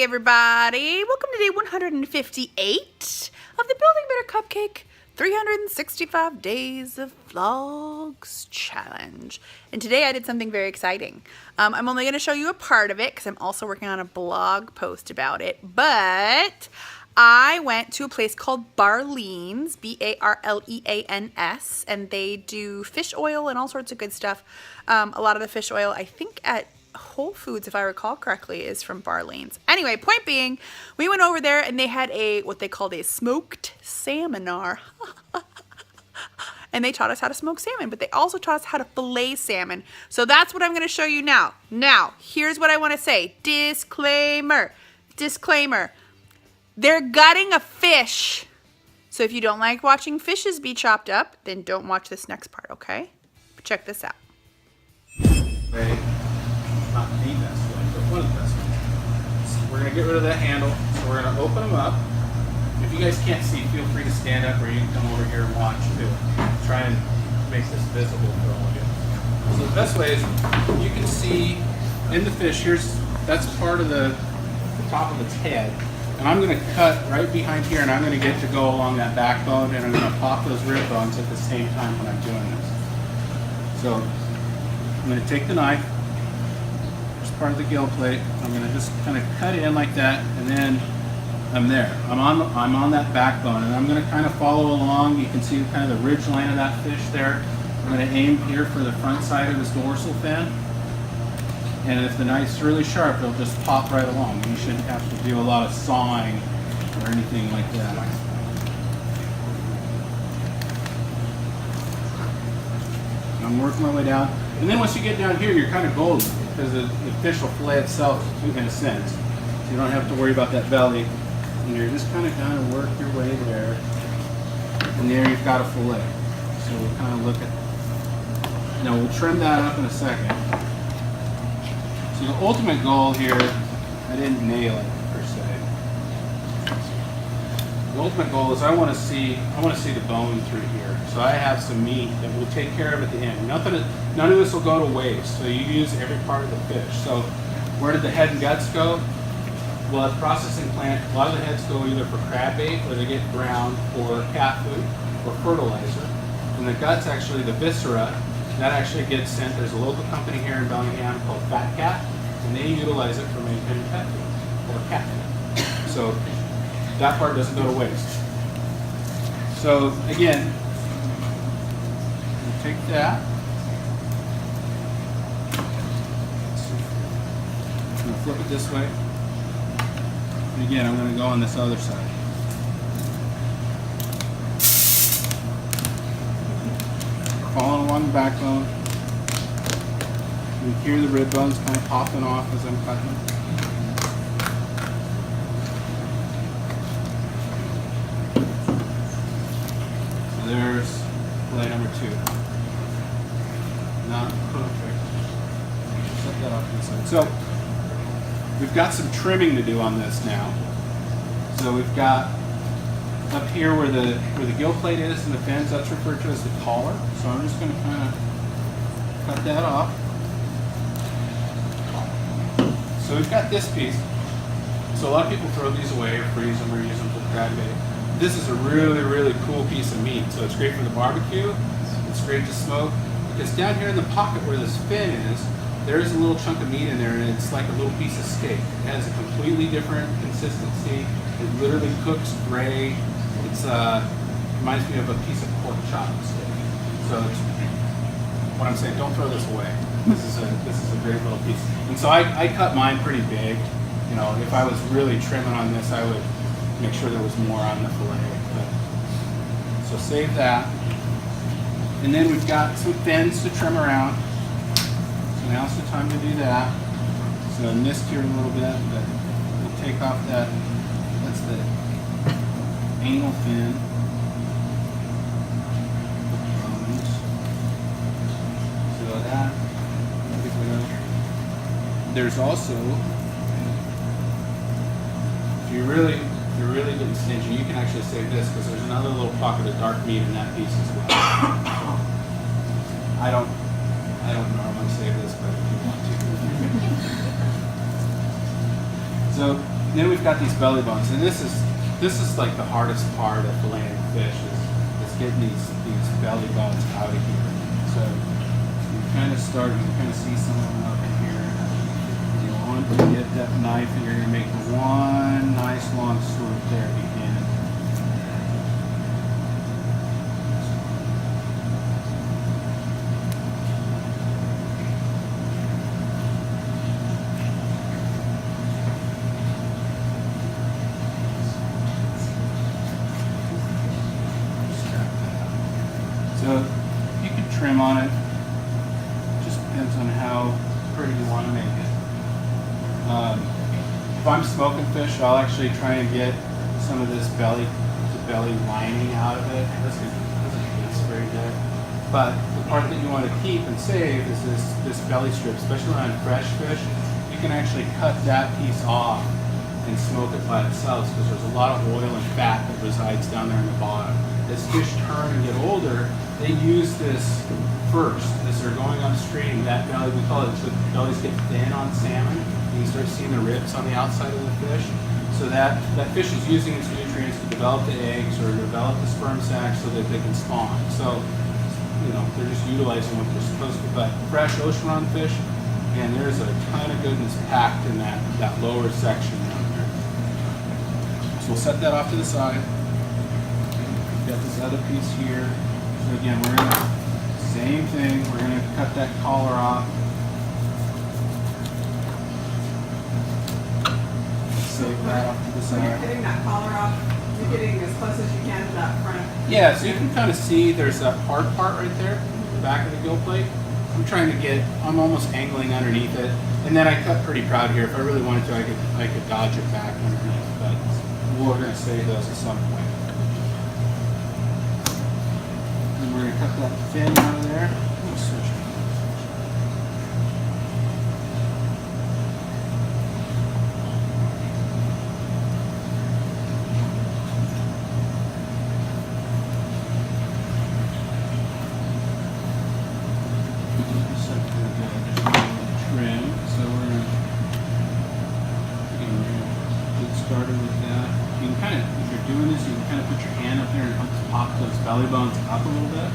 Hey everybody, welcome to day 158 of the Building Better Cupcake 365 Days of Vlogs Challenge. And today I did something very exciting. I'm only going to show you a part of it because I'm also working on a blog post about it. But I went to a place called Barleans, B-A-R-L-E-A-N-S, and they do fish oil and all sorts of good stuff. A lot of the fish oil, I think at Whole Foods, if I recall correctly, is from Barleans. Anyway, point being, we went over there and they had what they called a smoked salmonar. And they taught us how to smoke salmon, but they also taught us how to fillet salmon. So that's what I'm going to show you now. Now, here's what I want to say. Disclaimer. Disclaimer. They're gutting a fish. So if you don't like watching fishes be chopped up, then don't watch this next part, okay? But check this out. Okay. Not the best way, but one of the best ways. So we're going to get rid of that handle. So we're going to open them up. If you guys can't see, feel free to stand up or you can come over here and watch too. Try and make this visible for all of you. So the best way is you can see in the fish, that's part of the top of its head. And I'm going to cut right behind here and I'm going to get to go along that backbone and I'm going to pop those rib bones at the same time when I'm doing this. So I'm going to take the knife, part of the gill plate. I'm going to just kind of cut it in like that, and then I'm there. I'm on that backbone, and I'm going to kind of follow along. You can see kind of the ridge line of that fish there. I'm going to aim here for the front side of his dorsal fin, and if the knife's really sharp, it'll just pop right along. You shouldn't have to do a lot of sawing or anything like that. I'm working my way down, and then once you get down here, you're kind of golden. Because the fish will fillet itself in a sense. You don't have to worry about that belly. And you're just kind of work your way there. And there you've got a fillet. So we'll kind of look at, we'll trim that up in a second. So the ultimate goal here, I didn't nail it per se. The ultimate goal is I want to see the bone through here. So I have some meat that we'll take care of at the end. None of this will go to waste. So you use every part of the fish. So where did the head and guts go? Well, at the processing plant, a lot of the heads go either for crab bait or they get ground for cat food or fertilizer. And the guts, actually, the viscera, that actually gets sent. There's a local company here in Bellingham called Fat Cat, and they utilize it for making pet food or cat food. So that part doesn't go to waste. So again, we'll take that. I'm going to flip it this way. And again, I'm going to go on this other side. Following along the backbone. You can hear the rib bones kind of popping off as I'm cutting them. So there's fillet number 2. Not perfect. Set that off to the side. So we've got some trimming to do on this now. So we've got up here where the gill plate is and the fins, that's referred to as the collar. So I'm just going to kind of cut that off. So we've got this piece. So a lot of people throw these away or freeze them or use them for crab bait. This is a really, really cool piece of meat. So it's great for the barbecue. It's great to smoke. Because down here in the pocket where this fin is, there is a little chunk of meat in there, and it's like a little piece of steak. It has a completely different consistency. It literally cooks gray. It's reminds me of a piece of pork chop steak. So what I'm saying, don't throw this away. This is a great little piece. And so I cut mine pretty big. If I was really trimming on this, I would make sure there was more on the fillet. So save that. And then we've got some fins to trim around. So now's the time to do that. So I missed here a little bit, but we'll take off that's the anal fin. So that, there's also, if you're really getting stingy, you can actually save this because there's another little pocket of dark meat in that piece as well. I don't normally save this, but if you want to. So Then we've got these belly bones, and this is like the hardest part of filleting fish is getting these belly bones out of here. So you kind of start, you can kind of see some of them up in here. You want to get that knife, and you're going to make one nice long swoop there at the end. So you can trim on it. Just depends on how pretty you want to make it. If I'm smoking fish, I'll actually try and get some of this belly lining out of it. That's very good. But the part that you want to keep and save is this belly strip, especially on fresh fish. You can actually cut that piece off and smoke it by itself because there's a lot of oil and fat that resides down there in the bottom. As fish turn and get older, they use this first as they're going upstream. That belly, we call it, the bellies get thin on salmon. You can start seeing the ribs on the outside of the fish. So that fish is using its nutrients to develop the eggs or develop the sperm sac so that they can spawn. So, you know, they're just utilizing what they're supposed to. But fresh ocean run fish, and there's a ton of goodness packed in that lower section down there. So we'll set that off to the side. Got this other piece here. So again, we're gonna, same thing, we're gonna cut that collar off. Save that off to the side. When you're getting that collar off, you're getting as close as you can to that front. Yeah, so you can kind of see there's that hard part right there, the back of the gill plate. I'm almost angling underneath it. And then I cut pretty proud here. If I really wanted to, I could dodge it back underneath, but we're gonna save those at some point. And we're gonna cut that fin out of there. We'll switch it. Trim. So we're gonna get started with that. You can kind of, if you're doing this, you can kind of put your hand up there and pop those belly bones up a little bit.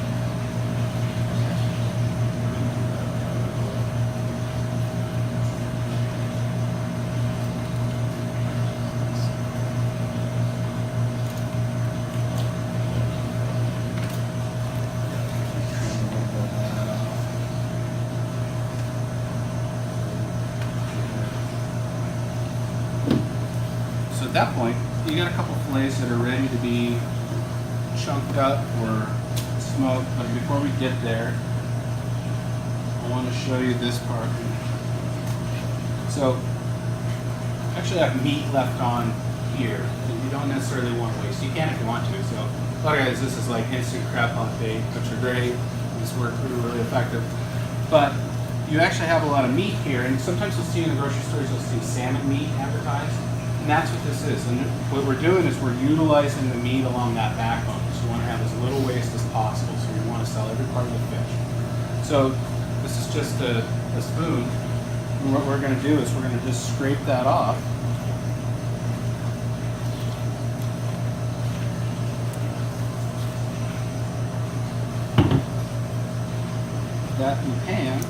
So at that point, you got a couple fillets that are ready to be chunked up or smoked, but before we get there, I want to show you this part. So, actually I have meat left on here that you don't necessarily want to waste. You can if you want to. So, a lot of guys, this is like instant crab pump bait, which are great. These work really effective. But you actually have a lot of meat here, and sometimes you'll see in the grocery stores, you'll see salmon meat advertised. And that's what this is. And what we're doing is we're utilizing the meat along that backbone. So you want to have as little waste as possible. So you want to sell every part of the fish. So this is just a spoon. And what we're going to do is we're going to just scrape that off. That in the pan.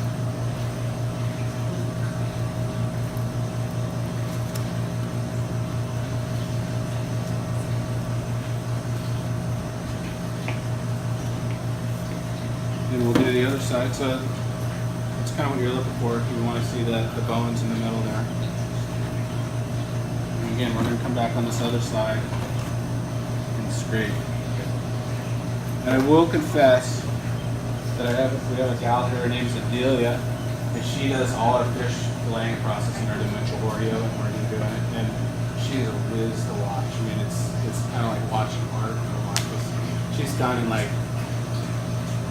And we'll do the other side. So that's kind of what you're looking for. You want to see the bones in the middle there. And again, we're going to come back on this other side and scrape. And I will confess that we have a gal here, her name's Adelia, and she does all our fish filleting process in our dimensional Oreo, and we're going to do it. And she's a whiz to watch. I mean, it's kind of like watching art. She's done in like,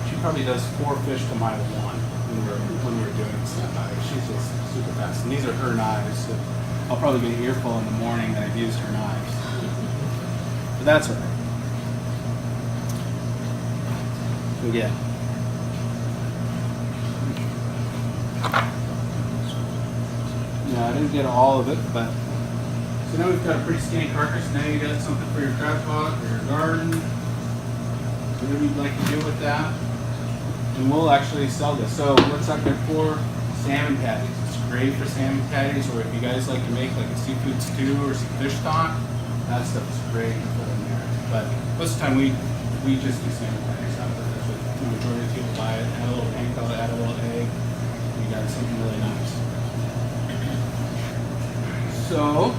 she probably does 4 fish to my 1 when we're doing stuff. She's just super fast. And these are her knives. So I'll probably get an earful in the morning that I've used her knives. But that's all right. So yeah. Yeah, I didn't get all of it, but So now we've got a pretty skinny carcass. Now you got something for your crab pot or your garden. Whatever you'd like to do with that. And we'll actually sell this. So what's that good for? Salmon patties. It's great for salmon patties, or if you guys like to make like a seafood stew or some fish stock, that stuff is great to put in there. But most of the time we just do salmon patties out of it. That's what the majority of people buy it. Add a little pan color, add a little egg. You got something really nice. So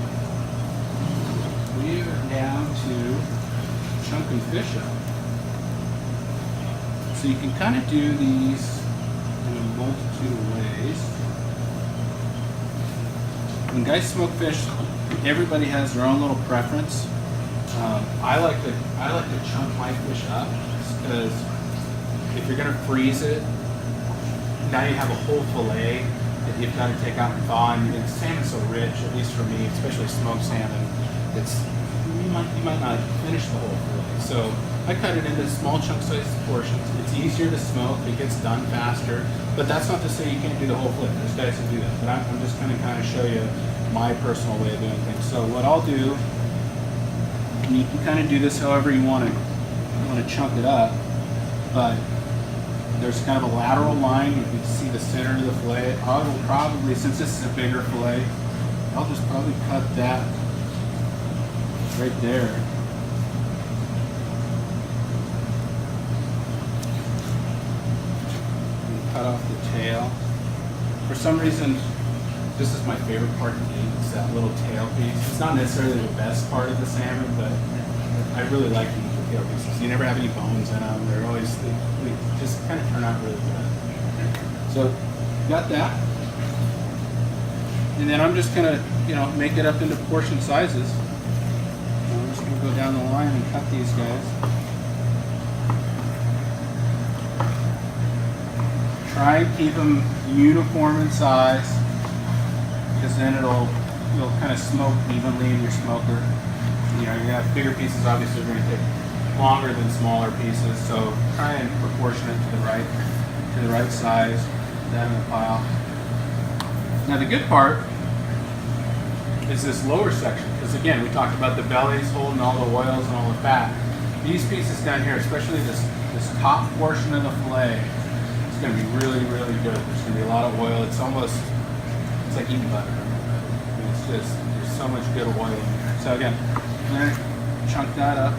we are down to chunking fish up. So you can kind of do these in a multitude of ways. When guys smoke fish, everybody has their own little preference. I like to chunk my fish up because if you're gonna freeze it, now you have a whole fillet that you've got to take out and thaw. And salmon's so rich, at least for me, especially smoked salmon. You might not finish the whole fillet. So I cut it into small chunk-sized portions. It's easier to smoke. It gets done faster. But that's not to say you can't do the whole fillet. There's guys who do that. But I'm just going to kind of show you my personal way of doing things. So what I'll do, and you can kind of do this however you want to chunk it up, but there's kind of a lateral line. You can see the center of the fillet. I will probably, since this is a bigger fillet, I'll just probably cut that right there. And cut off the tail. For some reason, this is my favorite part to eat. It's that little tail piece. It's not necessarily the best part of the salmon, but I really like to eat the tail pieces. You never have any bones in them. They're always, they just kind of turn out really good. So, got that. And then I'm just gonna, make it up into portion sizes. I'm just gonna go down the line and cut these guys. Try and keep them uniform in size, because then it'll kind of smoke evenly in your smoker. You have bigger pieces, obviously are going to take longer than smaller pieces, so try and proportion it to the right size. Put that in the pile. Now the good part is this lower section, because again, we talked about the bellies holding all the oils and all the fat. These pieces down here, especially this top portion of the fillet, it's going to be really, really good. There's going to be a lot of oil. It's like eating butter. I mean, it's just, there's so much good oil in there. So again, I'm going to chunk that up.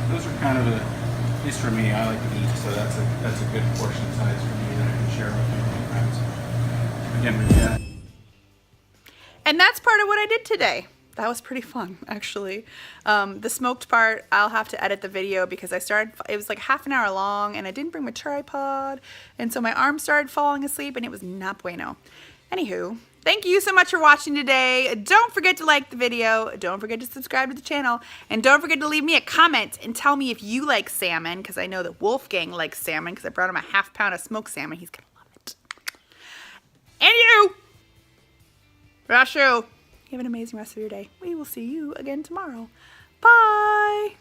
Those are kind of at least for me, I like to eat, so that's a good portion size for me that I can share with my friends. Again, we've got. And that's part of what I did today. That was pretty fun, actually. The smoked part, I'll have to edit the video because it was like half an hour long and I didn't bring my tripod. And so my arm started falling asleep and it was not bueno. Anywho, thank you so much for watching today. Don't forget to like the video. Don't forget to subscribe to the channel. And don't forget to leave me a comment and tell me if you like salmon, because I know that Wolfgang likes salmon because I brought him a ½ pound of smoked salmon. He's going to love it. And you! Rashu, you have an amazing rest of your day. We will see you again tomorrow. Bye!